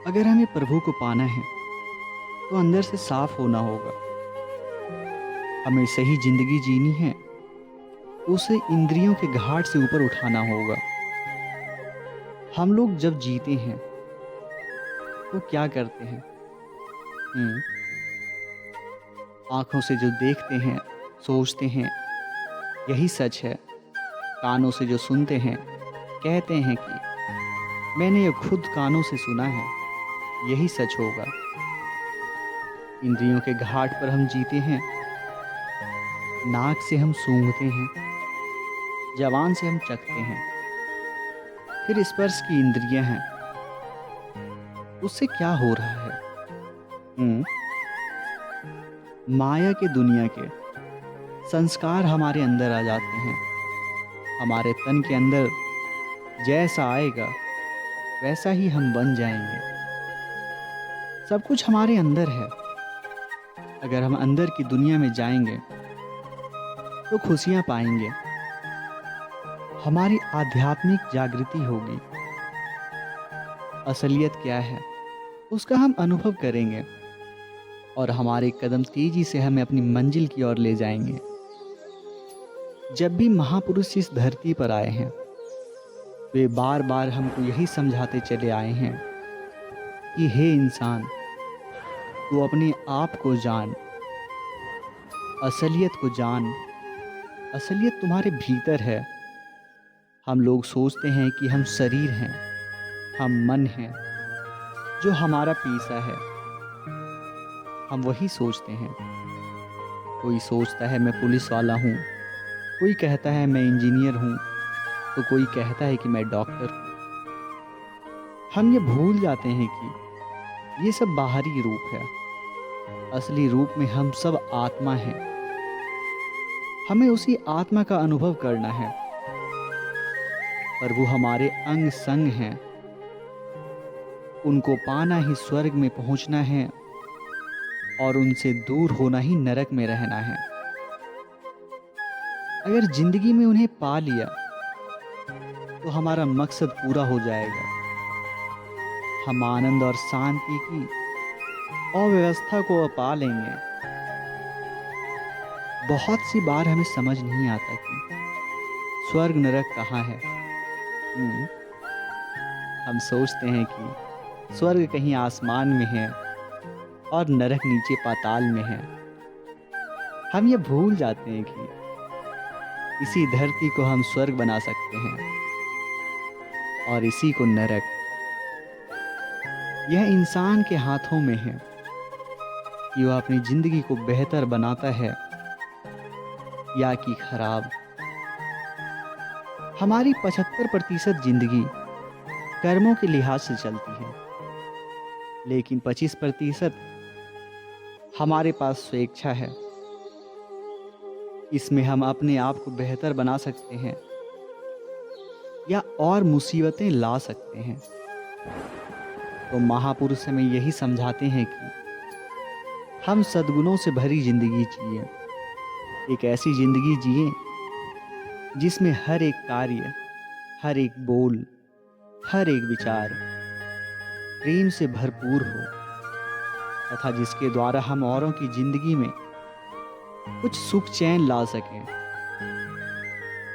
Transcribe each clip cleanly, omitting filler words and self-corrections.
अगर हमें प्रभु को पाना है तो अंदर से साफ होना होगा। हमें सही जिंदगी जीनी है तो उसे इंद्रियों के घाट से ऊपर उठाना होगा। हम लोग जब जीते हैं तो क्या करते हैं? हम्म आंखों से जो देखते हैं, सोचते हैं, यही सच है। कानों से जो सुनते हैं, कहते हैं कि मैंने ये खुद कानों से सुना है, यही सच होगा। इंद्रियों के घाट पर हम जीते हैं। नाक से हम सूंघते हैं, जबान से हम चखते हैं, फिर स्पर्श की इंद्रियां हैं। उससे क्या हो रहा है? हम्म माया के दुनिया के संस्कार हमारे अंदर आ जाते हैं। हमारे तन के अंदर जैसा आएगा वैसा ही हम बन जाएंगे। सब कुछ हमारे अंदर है। अगर हम अंदर की दुनिया में जाएंगे तो खुशियां पाएंगे। हमारी आध्यात्मिक जागृति होगी। असलियत क्या है उसका हम अनुभव करेंगे और हमारे कदम तेजी से हमें अपनी मंजिल की ओर ले जाएंगे। जब भी महापुरुष इस धरती पर आए हैं वे बार बार हमको यही समझाते चले आए हैं कि हे इंसान, तू अपने आप को जान, असलियत को जान। असलियत तुम्हारे भीतर है। हम लोग सोचते हैं कि हम शरीर हैं, हम मन हैं जो हमारा पीसा है। हम वही सोचते हैं। कोई सोचता है मैं पुलिस वाला हूँ, कोई कहता है मैं इंजीनियर हूँ, तो कोई कहता है कि मैं डॉक्टर हूँ। हम ये भूल जाते हैं कि ये सब बाहरी रूप है। असली रूप में हम सब आत्मा हैं। हमें उसी आत्मा का अनुभव करना है। प्रभु हमारे अंग संग हैं। उनको पाना ही स्वर्ग में पहुंचना है और उनसे दूर होना ही नरक में रहना है। अगर जिंदगी में उन्हें पा लिया तो हमारा मकसद पूरा हो जाएगा। हम आनंद और शांति की अव्यवस्था को पा लेंगे। बहुत सी बार हमें समझ नहीं आता कि स्वर्ग नरक कहाँ है। हम सोचते हैं कि स्वर्ग कहीं आसमान में है और नरक नीचे पाताल में है। हम ये भूल जाते हैं कि इसी धरती को हम स्वर्ग बना सकते हैं और इसी को नरक। यह इंसान के हाथों में है कि वह अपनी जिंदगी को बेहतर बनाता है या कि खराब। हमारी 75% जिंदगी कर्मों के लिहाज से चलती है, लेकिन 25% हमारे पास स्वेच्छा है। इसमें हम अपने आप को बेहतर बना सकते हैं या और मुसीबतें ला सकते हैं। तो महापुरुष हमें यही समझाते हैं कि हम सद्गुणों से भरी जिंदगी जिए। एक ऐसी जिंदगी जिए जिसमें हर एक कार्य, हर एक बोल, हर एक विचार प्रेम से भरपूर हो तथा जिसके द्वारा हम औरों की जिंदगी में कुछ सुख चैन ला सकें।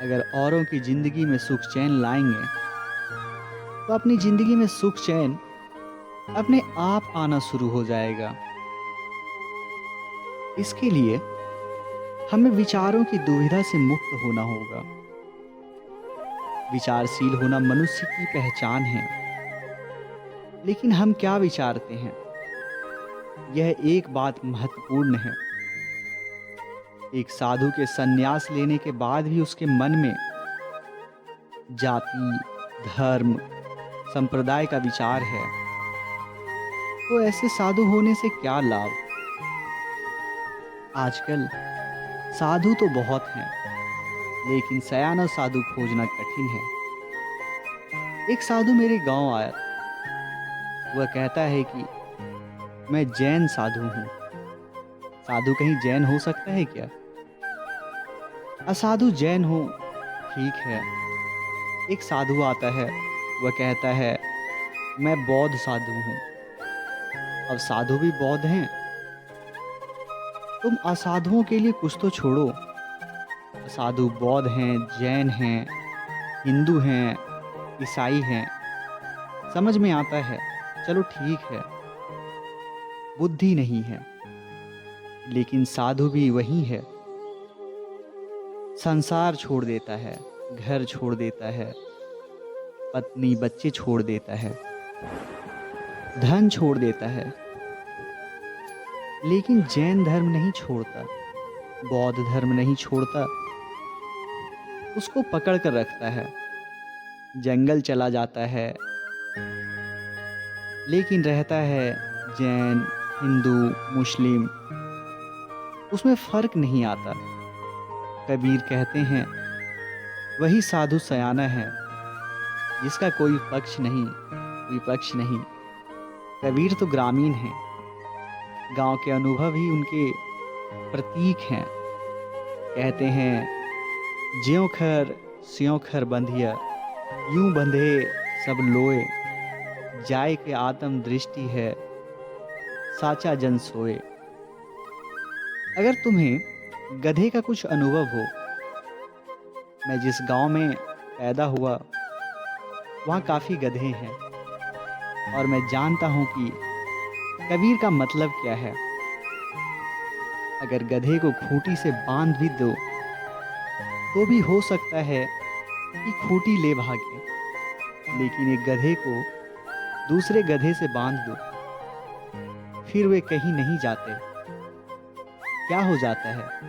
अगर औरों की जिंदगी में सुख चैन लाएंगे तो अपनी जिंदगी में सुख चैन अपने आप आना शुरू हो जाएगा। इसके लिए हमें विचारों की दुविधा से मुक्त होना होगा। विचारशील होना मनुष्य की पहचान है। लेकिन हम क्या विचारते हैं, यह एक बात महत्वपूर्ण है। एक साधु के संन्यास लेने के बाद भी उसके मन में जाति, धर्म, संप्रदाय का विचार है, तो ऐसे साधु होने से क्या लाभ? आजकल साधु तो बहुत हैं, लेकिन सयाना साधु खोजना कठिन है। एक साधु मेरे गांव आया। वह कहता है कि मैं जैन साधु हूं। साधु कहीं जैन हो सकता है क्या? असाधु जैन हो, ठीक है। एक साधु आता है, वह कहता है मैं बौद्ध साधु हूं। अब साधु भी बौद्ध हैं। तुम असाधुओं के लिए कुछ तो छोड़ो। असाधु बौद्ध हैं, जैन हैं, हिंदू हैं, ईसाई हैं। समझ में आता है, चलो ठीक है, बुद्धि नहीं है। लेकिन साधु भी वही है। संसार छोड़ देता है, घर छोड़ देता है, पत्नी बच्चे छोड़ देता है, धन छोड़ देता है। लेकिन जैन धर्म नहीं छोड़ता, बौद्ध धर्म नहीं छोड़ता, उसको पकड़ कर रखता है। जंगल चला जाता है, लेकिन रहता है जैन, हिंदू, मुस्लिम, उसमें फर्क नहीं आता। कबीर कहते हैं, वही साधु सयाना है जिसका कोई पक्ष नहीं, विपक्ष नहीं। कबीर तो ग्रामीण हैं, गांव के अनुभव ही उनके प्रतीक हैं। कहते हैं, ज्यों खर स्यों खर बंधिया, यूं बंधे सब लोए, जाय के आत्म दृष्टि है, साचा जन सोए। अगर तुम्हें गधे का कुछ अनुभव हो, मैं जिस गांव में पैदा हुआ वहाँ काफ़ी गधे हैं, और मैं जानता हूँ कि कबीर का मतलब क्या है। अगर गधे को खूंटी से बांध भी दो तो भी हो सकता है कि खूंटी ले भागे, लेकिन एक गधे को दूसरे गधे से बांध दो, फिर वे कहीं नहीं जाते। क्या हो जाता है?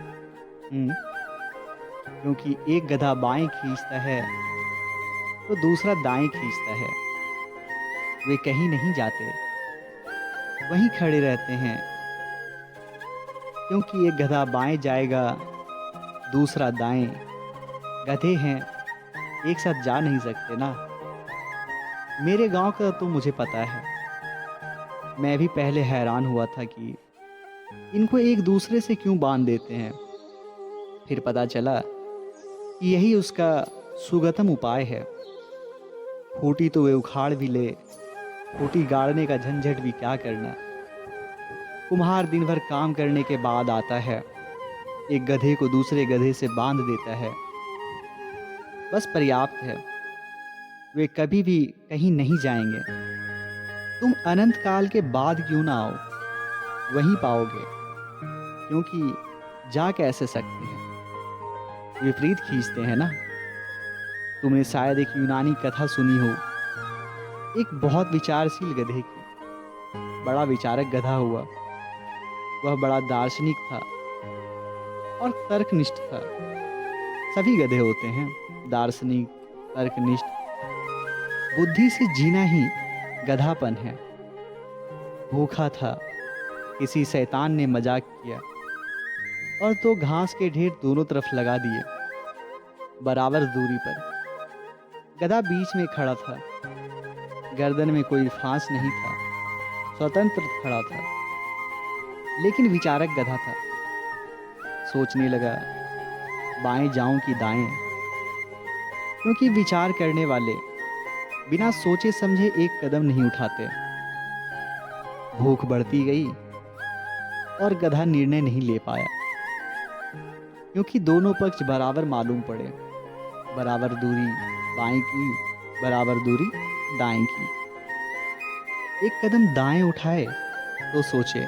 क्योंकि एक गधा बाएं खींचता है तो दूसरा दाएं खींचता है, वे कहीं नहीं जाते, वहीं खड़े रहते हैं। क्योंकि एक गधा बाएं जाएगा, दूसरा दाएं। गधे हैं, एक साथ जा नहीं सकते ना। मेरे गांव का तो मुझे पता है। मैं भी पहले हैरान हुआ था कि इनको एक दूसरे से क्यों बांध देते हैं। फिर पता चला कि यही उसका सुगतम उपाय है। खूंटी तो वे उखाड़ भी ले, खूंटी गाड़ने का झंझट भी क्या करना। कुम्हार दिन भर काम करने के बाद आता है, एक गधे को दूसरे गधे से बांध देता है, बस पर्याप्त है। वे कभी भी कहीं नहीं जाएंगे। तुम अनंत काल के बाद क्यों ना आओ, वहीं पाओगे। क्योंकि जा कैसे सकते हैं, विपरीत खींचते हैं ना। तुमने शायद एक यूनानी कथा सुनी हो, एक बहुत विचारशील गधे की। बड़ा विचारक गधा हुआ। वह बड़ा दार्शनिक था और तर्कनिष्ठ था। सभी गधे होते हैं, दार्शनिक, तर्कनिष्ठ। बुद्धि से जीना ही गधापन है। भूखा था, किसी शैतान ने मजाक किया और तो घास के ढेर दोनों तरफ लगा दिए, बराबर दूरी पर। गधा बीच में खड़ा था, गर्दन में कोई फांस नहीं था, स्वतंत्र खड़ा था। लेकिन विचारक गधा था। सोचने लगा, बाएं जाऊं कि दाएं। क्योंकि विचार करने वाले बिना सोचे समझे एक कदम नहीं उठाते। भूख बढ़ती गई और गधा निर्णय नहीं ले पाया। क्योंकि दोनों पक्ष बराबर मालूम पड़े। बराबर दूरी बाएं की, बराबर दूरी दाएं की। एक कदम दाएं उठाए तो सोचे,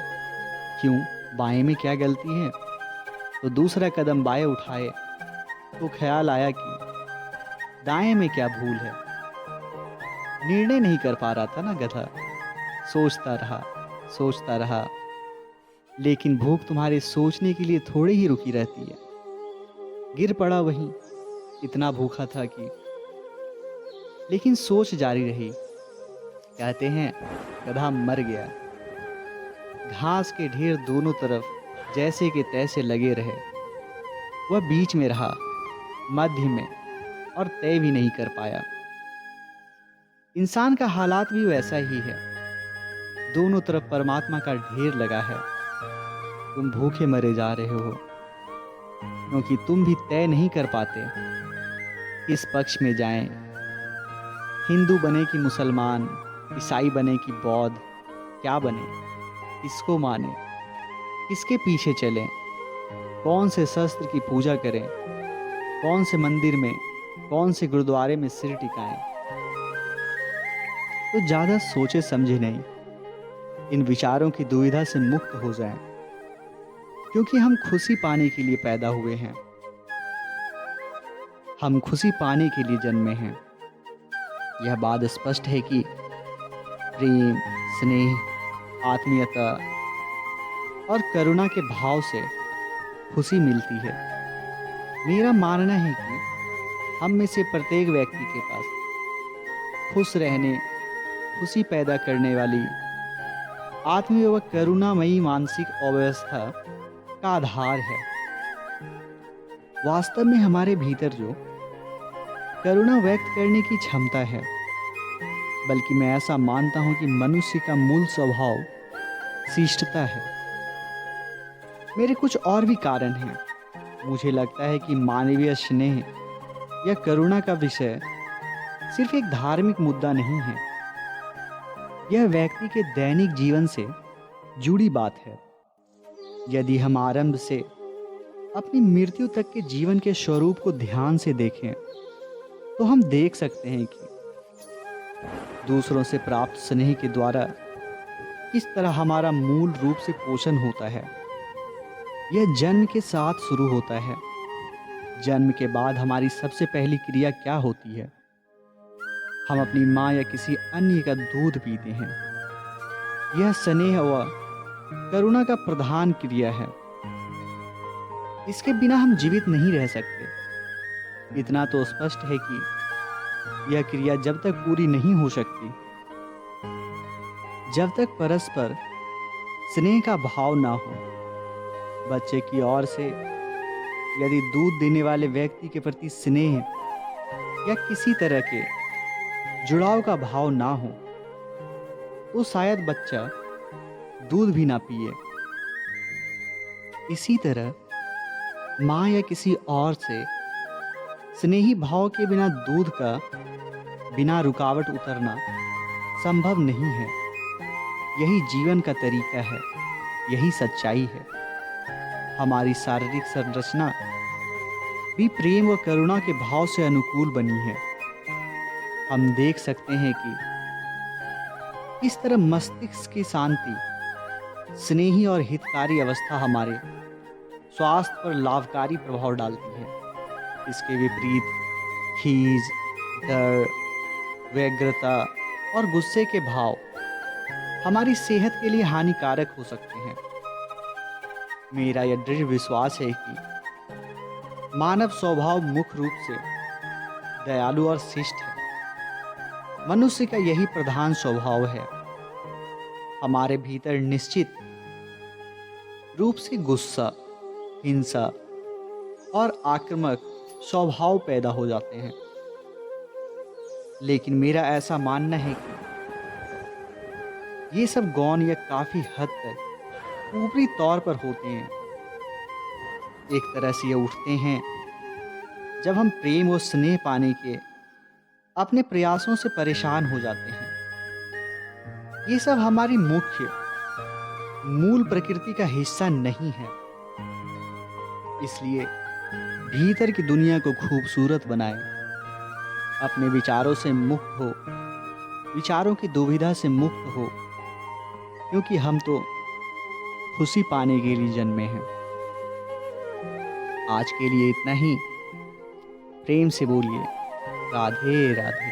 क्यों, बाएं में क्या गलती है। तो दूसरा कदम बाएं उठाए तो ख्याल आया कि दाएं में क्या भूल है। निर्णय नहीं कर पा रहा था ना गधा। सोचता रहा। लेकिन भूख तुम्हारे सोचने के लिए थोड़ी ही रुकी रहती है। गिर पड़ा वहीं, इतना भूखा था कि। लेकिन सोच जारी रही। कहते हैं, गधा मर गया। घास के ढेर दोनों तरफ जैसे के तैसे लगे रहे। वह बीच में रहा, मध्य में, और तय भी नहीं कर पाया। इंसान का हालात भी वैसा ही है। दोनों तरफ परमात्मा का ढेर लगा है। तुम भूखे मरे जा रहे हो, क्योंकि तुम भी तय नहीं कर पाते किस पक्ष में जाएं। हिंदू बने कि मुसलमान, ईसाई बने कि बौद्ध, क्या बने। किसको माने, किसके पीछे चलें, कौन से शस्त्र की पूजा करें, कौन से मंदिर में, कौन से गुरुद्वारे में सिर टिकाएं। तो ज़्यादा सोचे समझे नहीं, इन विचारों की दुविधा से मुक्त हो जाएं, क्योंकि हम खुशी पाने के लिए पैदा हुए हैं। हम खुशी पाने के लिए जन्मे हैं। यह बात स्पष्ट है कि प्रेम, स्नेह, आत्मीयता और करुणा के भाव से खुशी मिलती है। मेरा मानना है कि हम में से प्रत्येक व्यक्ति के पास खुश रहने, खुशी पैदा करने वाली आत्मीय व करुणामयी मानसिक अव्यवस्था का आधार है। वास्तव में हमारे भीतर जो करुणा व्यक्त करने की क्षमता है, बल्कि मैं ऐसा मानता हूं कि मनुष्य का मूल स्वभाव शिष्टता है। मेरे कुछ और भी कारण हैं। मुझे लगता है कि मानवीय स्नेह या करुणा का विषय सिर्फ एक धार्मिक मुद्दा नहीं है। यह व्यक्ति के दैनिक जीवन से जुड़ी बात है। यदि हम आरंभ से अपनी मृत्यु तक के जीवन के स्वरूप को ध्यान से देखें, तो हम देख सकते हैं कि दूसरों से प्राप्त स्नेह के द्वारा किस तरह हमारा मूल रूप से पोषण होता है। यह जन्म के साथ शुरू होता है। जन्म के बाद हमारी सबसे पहली क्रिया क्या होती है? हम अपनी माँ या किसी अन्य का दूध पीते हैं। यह स्नेह व करुणा का प्रधान क्रिया है। इसके बिना हम जीवित नहीं रह सकते। इतना तो स्पष्ट है कि यह क्रिया जब तक पूरी नहीं हो सकती, जब तक परस्पर स्नेह का भाव ना हो। बच्चे की ओर से यदि दूध देने वाले व्यक्ति के प्रति स्नेह या किसी तरह के जुड़ाव का भाव ना हो, तो शायद बच्चा दूध भी ना पिए। इसी तरह माँ या किसी और से स्नेही भाव के बिना दूध का बिना रुकावट उतरना संभव नहीं है। यही जीवन का तरीका है, यही सच्चाई है। हमारी शारीरिक संरचना भी प्रेम व करुणा के भाव से अनुकूल बनी है। हम देख सकते हैं कि इस तरह मस्तिष्क की शांति, स्नेही और हितकारी अवस्था हमारे स्वास्थ्य पर लाभकारी प्रभाव डालती है। इसके विपरीत खीज, डर, व्यग्रता और गुस्से के भाव हमारी सेहत के लिए हानिकारक हो सकते हैं। मेरा यह दृढ़ विश्वास है कि मानव स्वभाव मुख्य रूप से दयालु और शिष्ट है। मनुष्य का यही प्रधान स्वभाव है। हमारे भीतर निश्चित रूप से गुस्सा, हिंसा और आक्रामक स्वभाव पैदा हो जाते हैं। लेकिन मेरा ऐसा मानना है कि ये सब गौण या काफी हद तक ऊपरी तौर पर होते हैं। एक तरह से ये उठते हैं जब हम प्रेम और स्नेह पाने के अपने प्रयासों से परेशान हो जाते हैं। ये सब हमारी मुख्य मूल प्रकृति का हिस्सा नहीं है। इसलिए भीतर की दुनिया को खूबसूरत बनाएं, अपने विचारों से मुक्त हो, विचारों की दुविधा से मुक्त हो, क्योंकि हम तो खुशी पाने के लिए जन्मे हैं। आज के लिए इतना ही। प्रेम से बोलिए राधे राधे।